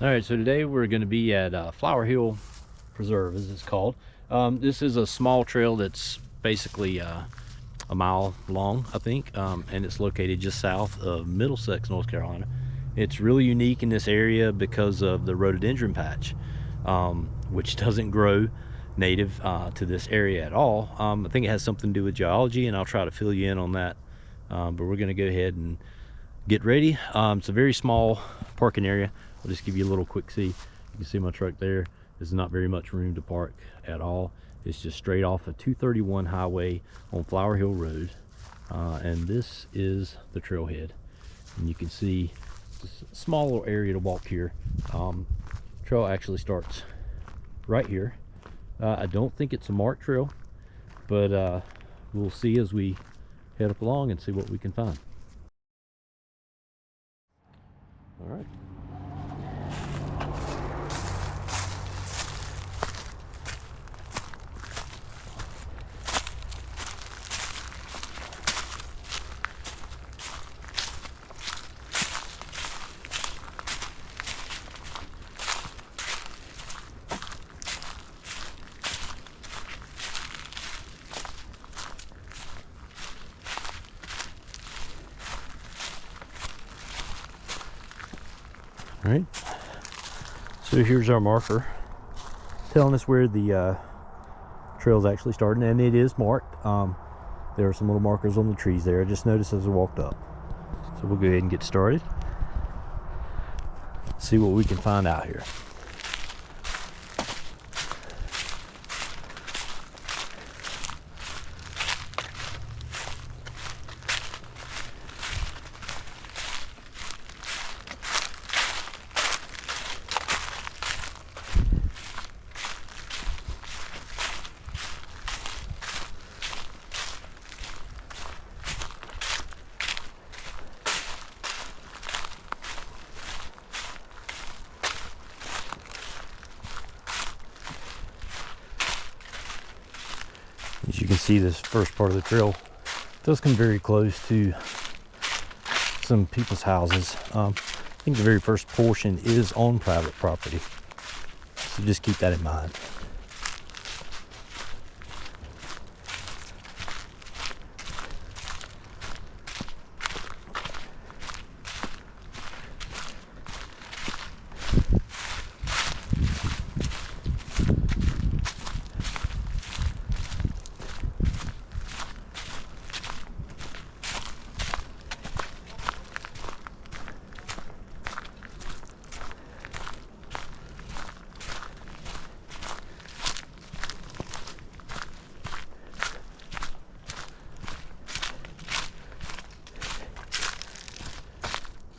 All right, so today we're going to be at Flower Hill Preserve, as it's called. This is a small trail that's basically a mile long, I think, and it's located just south of Middlesex, North Carolina. It's really unique in this area because of the rhododendron patch, which doesn't grow native to this area at all. I think it has something to do with geology, and I'll try to fill you in on that. But we're going to go ahead and get ready. It's a very small parking area. I'll just give you a little quick see. You can see my truck there. There's not very much room to park at all. It's just straight off of 231 highway on Flower Hill Road. And this is the trailhead. And you can see just a small little area to walk here. Trail actually starts right here. I don't think it's a marked trail, but we'll see as we head up along and see what we can find. All right. All right, so here's our marker telling us where the trail's actually starting, and it is marked. There are some little markers on the trees there. I just noticed as I walked up. So we'll go ahead and get started. See what we can find out here. As you can see, this first part of the trail does come very close to some people's houses. I think the very first portion is on private property, so just keep that in mind.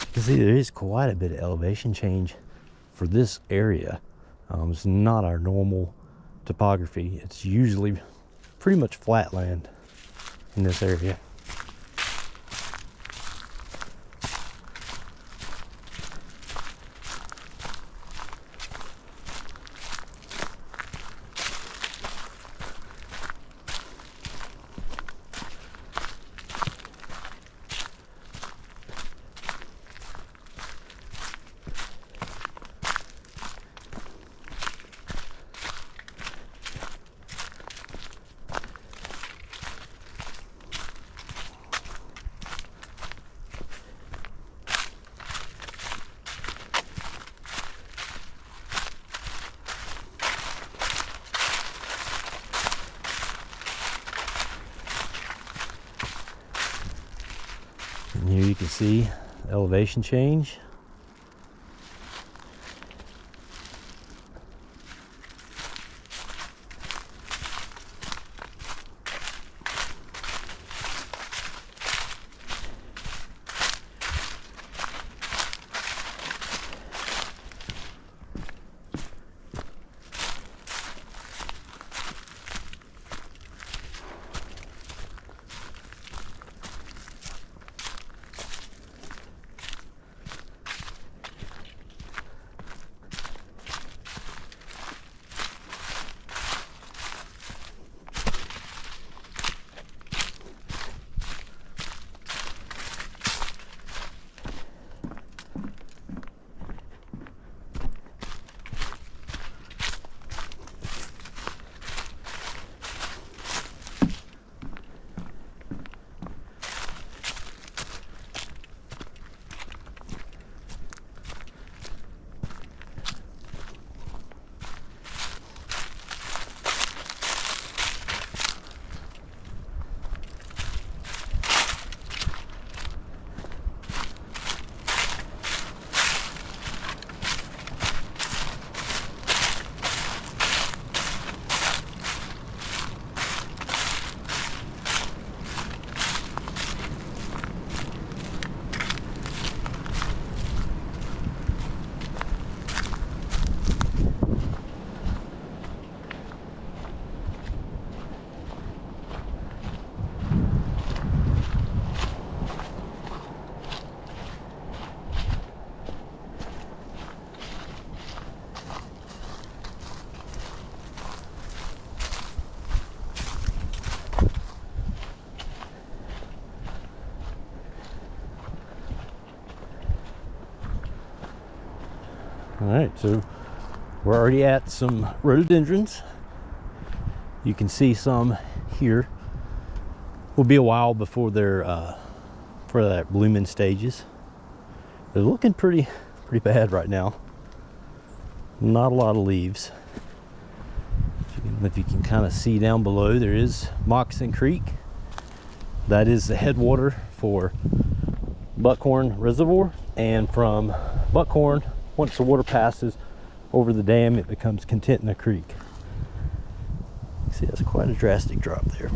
You can see there is quite a bit of elevation change for this area. It's not our normal topography. It's usually pretty much flat land in this area. And here you can see elevation change. All right, so we're already at some rhododendrons. You can see some here. Will be a while before they're for that blooming stages. They're looking pretty bad right now. Not a lot of leaves. If you can kind of see down below, there is Moccasin Creek. That is the headwater for Buckhorn Reservoir, and from Buckhorn, once the water passes over the dam, it becomes Contentna Creek. See, that's quite a drastic drop there.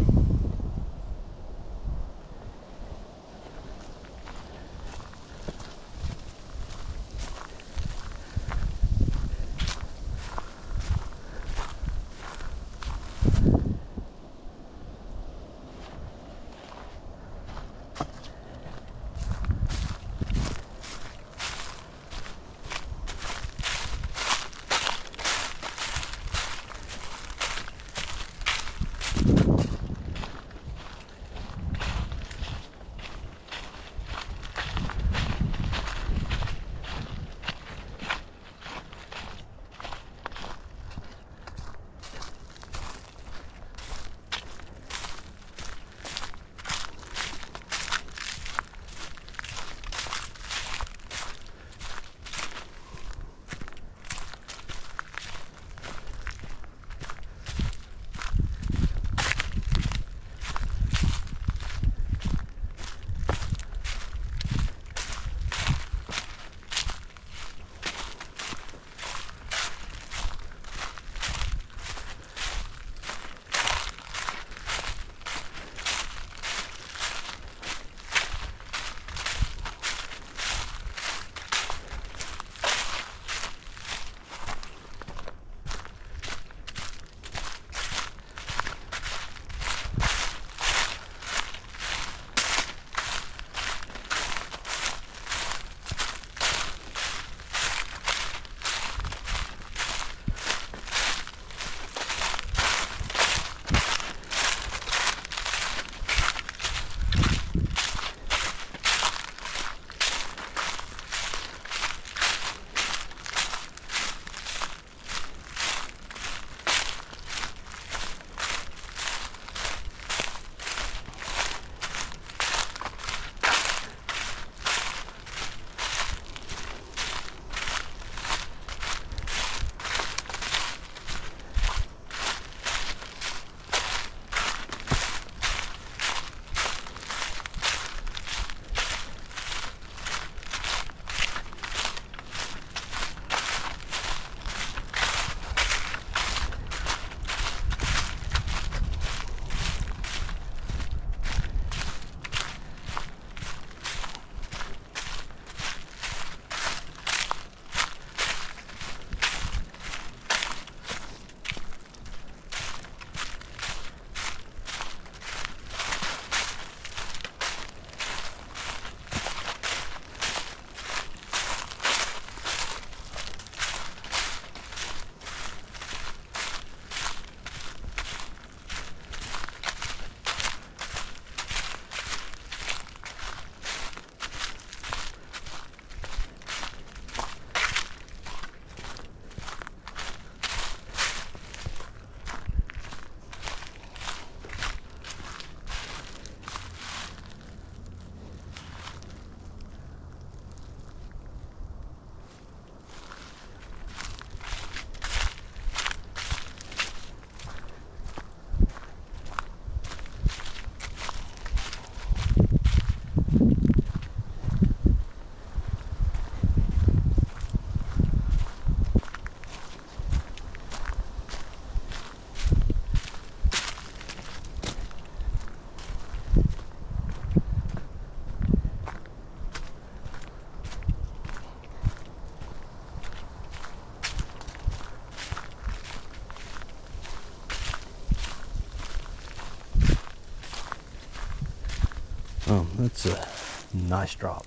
Oh, that's a nice drop.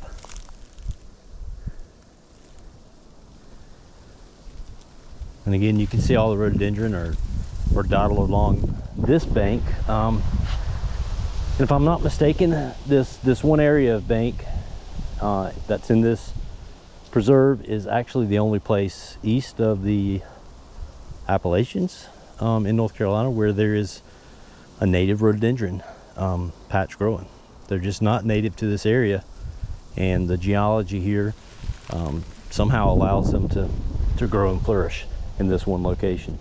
And again, you can see all the rhododendron are dotted along this bank. And if I'm not mistaken, this one area of bank that's in this Preserve is actually the only place east of the Appalachians in North Carolina where there is a native rhododendron patch growing. They're just not native to this area, and the geology here somehow allows them to grow and flourish in this one location.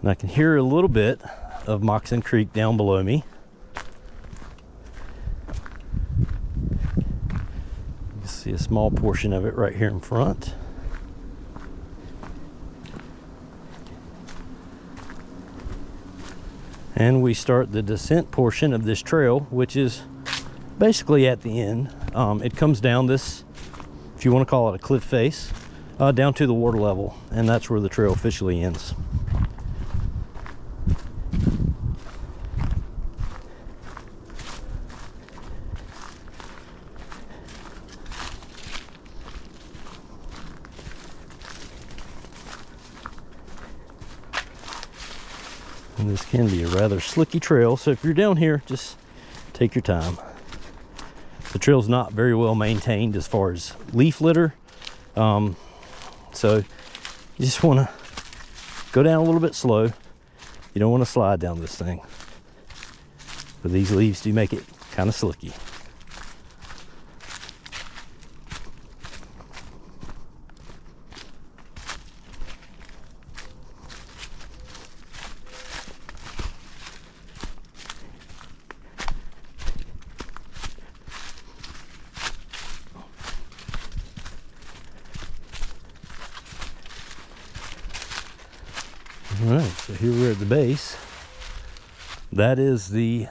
And I can hear a little bit of Moccasin Creek down below me. You can see a small portion of it right here in front. And we start the descent portion of this trail, which is basically at the end. It comes down this, if you want to call it a cliff face, down to the water level, and that's where the trail officially ends. And this can be a rather slicky trail, so if you're down here, just take your time. The trail's not very well maintained as far as leaf litter, so you just want to go down a little bit slow. You don't want to slide down this thing, but these leaves do make it kind of slicky. All right, so here we're at the base. That is the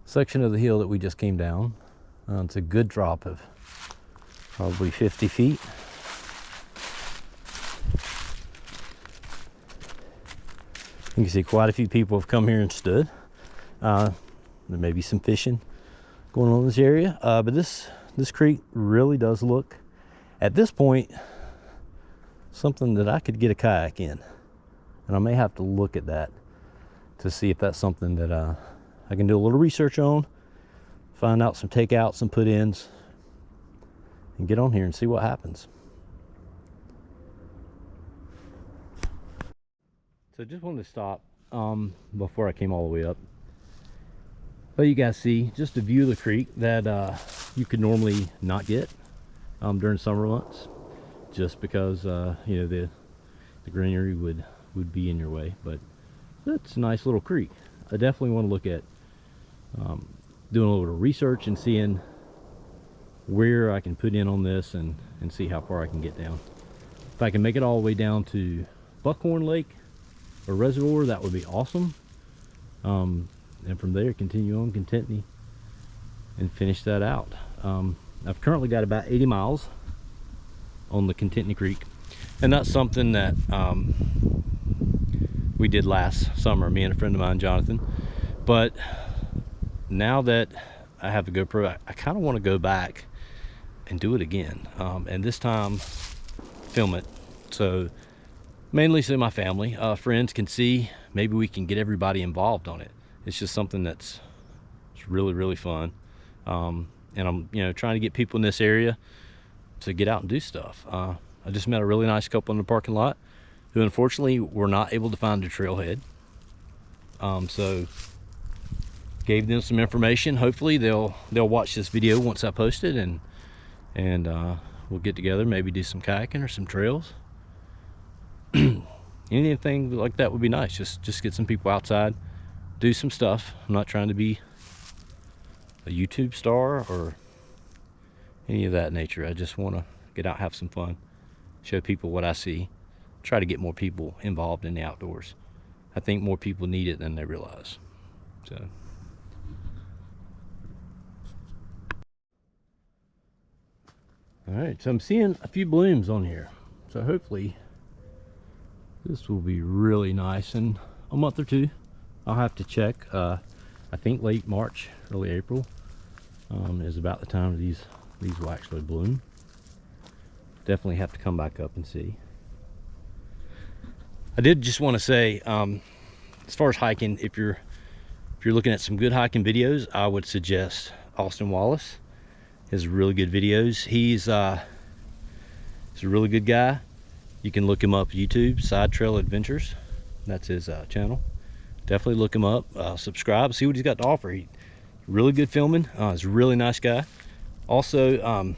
section of the hill that we just came down. It's a good drop of probably 50 feet. You can see quite a few people have come here and stood. There may be some fishing going on in this area, but this creek really does look, at this point, something that I could get a kayak in. And I may have to look at that to see if that's something that I can do a little research on, find out some takeouts and put-ins, and get on here and see what happens. So I just wanted to stop before I came all the way up. But you guys see just a view of the creek that you could normally not get during summer months, just because you know, the greenery would be in your way. But that's a nice little creek. I definitely want to look at doing a little research and seeing where I can put in on this and see how far I can get down. If I can make it all the way down to Buckhorn Lake or Reservoir, that would be awesome. And from there continue on Contentney and finish that out. I've currently got about 80 miles on the Contentney Creek, and that's something that we did last summer, me and a friend of mine, Jonathan. But now that I have the GoPro, I kind of want to go back and do it again, and this time film it, so mainly so my family, friends can see. Maybe we can get everybody involved on it. It's just something that's really fun, and I'm trying to get people in this area to get out and do stuff. I just met a really nice couple in the parking lot who unfortunately were not able to find a trailhead, so gave them some information. Hopefully they'll watch this video once I post it, and we'll get together, maybe do some kayaking or some trails. Anything like that would be nice. Just get some people outside, do some stuff. I'm not trying to be a YouTube star or any of that nature. I just want to get out, have some fun, show people what I see, try to get more people involved in the outdoors. I think more people need it than they realize. So all right, so I'm seeing a few blooms on here, so hopefully this will be really nice in a month or two. I'll have to check. I think late March, early April is about the time these will actually bloom. definitely have to come back up and see. I did just want to say, as far as hiking, if you're looking at some good hiking videos, I would suggest Austin Wallace. He has really good videos. He's a really good guy. You can look him up YouTube, Side Trail Adventures. That's his channel. Definitely look him up, subscribe, see what he's got to offer. He really good filming. He's a really nice guy. Also,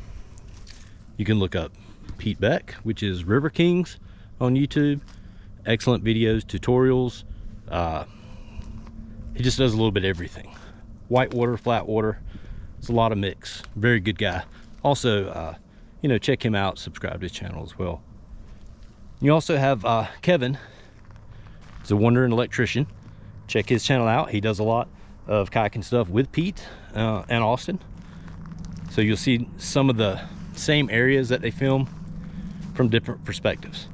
you can look up Pete Beck, which is River Kings on YouTube. Excellent videos, tutorials. He just does a little bit of everything. Whitewater, flat water. It's a lot of mix. Very good guy. Also, you know, check him out, subscribe to his channel as well. You also have Kevin. He's a wandering electrician. Check his channel out. He does a lot of kayaking stuff with Pete and Austin. So you'll see some of the same areas that they film from different perspectives.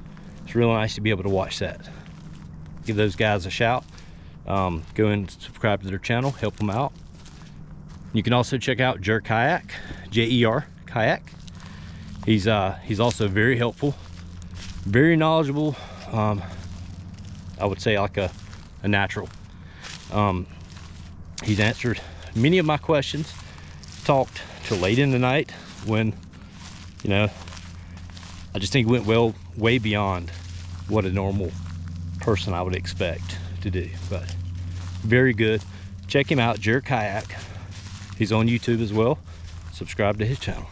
It's really nice to be able to watch that. Give those guys a shout. Go and subscribe to their channel, help them out. You can also check out Jer Kayak, J-E-R Kayak. He's also very helpful, very knowledgeable. I would say like a natural. He's answered many of my questions, talked till late in the night when, you know, I just think it went way beyond what a normal person I would expect to do. But very good. Check him out, Jer Kayak. He's on YouTube as well. Subscribe to his channel.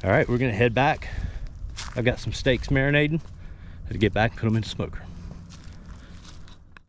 All right, we're gonna head back. I've got some steaks marinating. Had to get back and put them in the smoker.